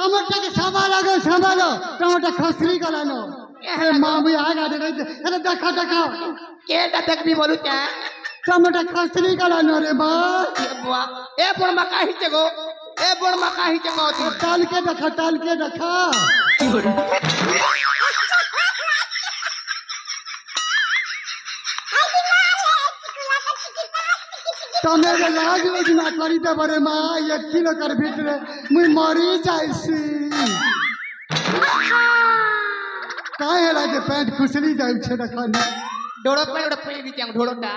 टमाटर संभालो टमाटर खसरी गलानो मामी आगा दे अरे देखा देखा केटा देखबी बोलू क्या टमाटर खसरी गलानो रे बा ए बड़ मका हिचे गो ए बड़ मका हिचे गो टाल के देखा तमेरे लाज योजना करी दे बरे माँ 1 किलो कर भीतरे मुई मरी जाइसी काहे हेला जे पैंट खुसली जाई छे देखनी डोड़ो पे दिते ढोड़ोटा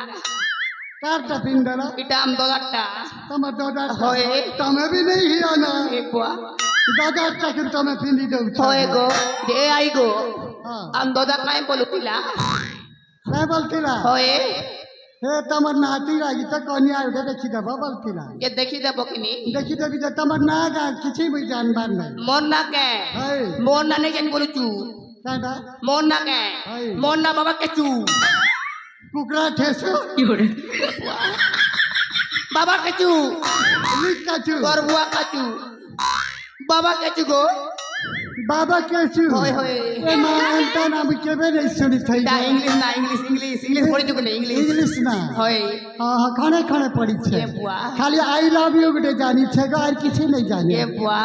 कारटा पिन देला इटाम दोगाटा तमे दादा होए तमे भी नहीं हिया ना एक बुआ दादा तक तमे पिंदी दउ होए गो जे आई गो हां हम दोदा काहे बोलुतिला काय बोलतिला होए हे तमर नाती लागी त कन्या उठे देखि दबा बोलतिला ये देखि देबो किनी देखि देबी त तमर ना गा किछि भी जानबार नहीं मोर ना के हाय मोर ना नहीं जान बोलू चू काडा मोर ना के मोर ना बाबा के चू कुकरा ठेसो बाबा के चू लिख का चू और बुआ का चू बाबा के चू गो बाबा के चू होय होय ए मानता नाम केबे नहीं सुनी थई दा इंग्लिश पढ़ी चुक नहीं इंग्लिश ना होय हां खाने पड़ी छे ये बुआ खाली आई लव यू गुटे जानी छे गो और किछि नहीं जानी ये बुआ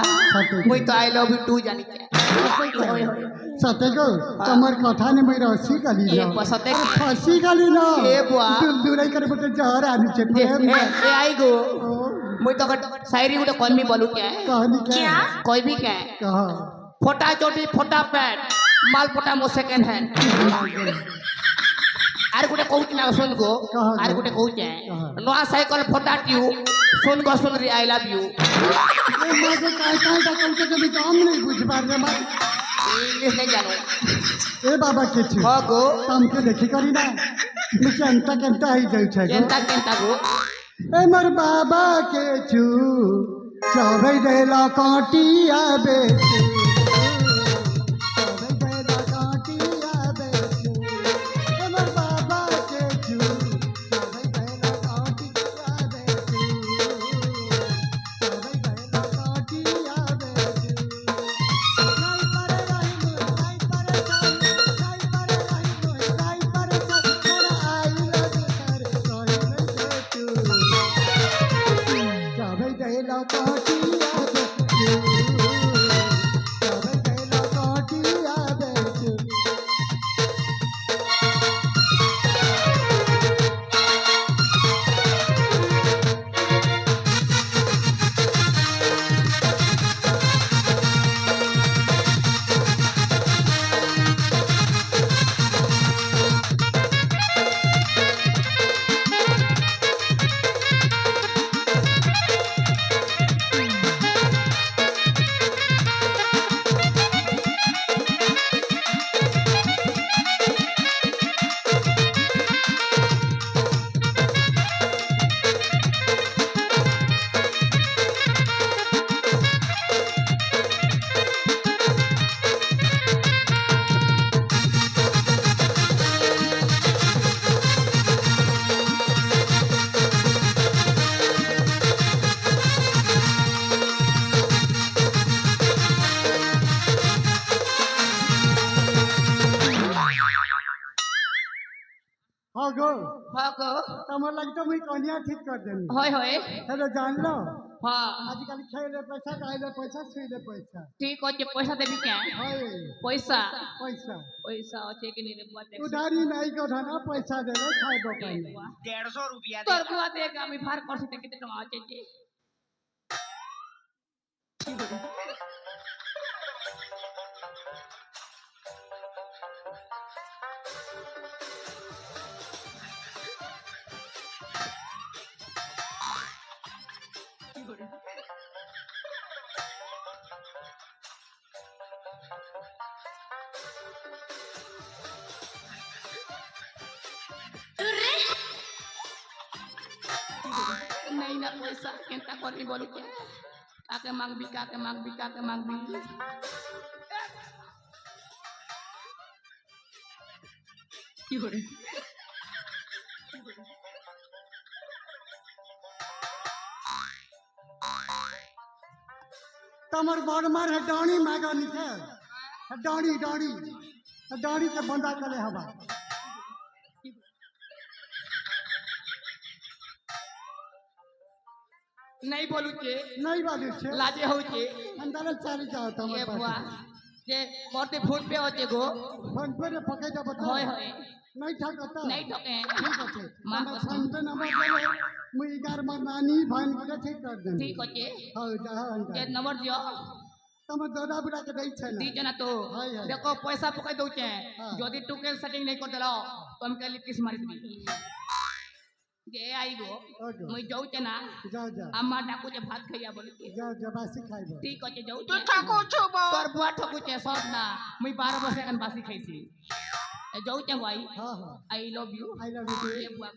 मुई तो आई लव यू टू जानी के होय होय सते गो तमर कथा ने मैं रसी गली ये बुआ सते फसी गली ना ये बुआ दूर करे बटे जहर आनी छे ए आई गो मुई तो शायरी गुटे कलमी बोलू के कहनी क्या कोई भी के कह फोटा चोटी फोटा पैंट माल फोटा मो सेकंड हैंड आर गुटे कहू ना सुन गो आर गुटे कहू के नया साइकिल फोटा ट्यूब सुन गो सुन रे आई लव यू ए मागो काय काय दा कहू के भी काम नहीं बुझ पार रे मां इंग्लिश नहीं जानो ए बाबा के छी हां गो तम के देखि करी ना मुझे अंता आई जाई छे गो केंता गो ए मोर बाबा के छू चौबई देला काटिया बेचू चौबई देला काटिया बेचू ए मोर बाबा के छू चौबई देला काटिया बेचू चौबई देला काटिया बेचू नाई पर रही नाई पर आई लग कर कोई नहीं तू जावे गैला काटिया बेचू जावे गैला काटिया बेचू हाँ गो तमर लगता मैं कन्या ठीक कर देनी होय होय हेलो जान लो हां आजकल खेले पैसा खाइले पैसा छुइले पैसा ठीक होचे पैसा देबी क्या हाय पैसा पैसा पैसा होचे कि नहीं रे बुआ देख उधारी नहीं को धना पैसा दे दे खाए दो पहले 150 रुपया तोर बुआ देगा আমি ভার করছি তে কিতে টাকা আছে যে नहीं ना पैसा केंता करनी बोलू के काके मांगबी की हो रे तमर बड़मार है डाणी मागा नीचे डाणी डाणी डाणी के बंदा करे हवा नहीं बोलू छे नहीं बाजू छे लाजे हो छे अंदर चली जाओ ये तमर बुआ पास जे मोटे फोन पे होते गो फोन पे रे पके जा बता होय होय नहीं ठकता नहीं ठके ठीक है मां मैं कसम फोन पे नंबर दे मुई गार मनानी भान के ठीक कर दे ठीक होचे हां जा ये अंदर नंबर दियो तमर दादा बुढ़ा के दई छे दी ना जना तो हाय हाय देखो पैसा पकाई दो छे हाँ। जदी टुकेल सेटिंग नहीं कर देलो तो हम के लिपिस मारी दी जे आई गो ओके मुई जाऊ छे ना जा जा अम्मा डाकू जे भात खइया बोल के जा जा बासी खाइबो ठीक होचे जाऊ তুই छे ঠাকুর ছবো तोर बुआ ठकू छे सब ना मुई 12 बजे कन बासी खाइसी जाऊ छे भाई हां हां I love you I love you ये बुआ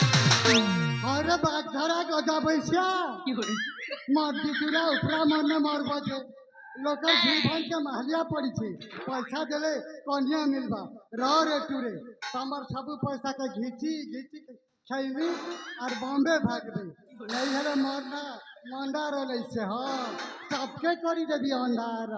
अरे बात धरा गदा बैसिया की हो मार दितुरा उपरा मन मार बजे लोकर जीवन के महलिया पड़ी छे पैसा देले कन्या मिलबा रह रे टूरे तमर सब पैसा के घीची घीची के खैली और बॉम्बे भाग गई नहीं हरे मरना मंडा रोले से हां सबके करी देबी अंडार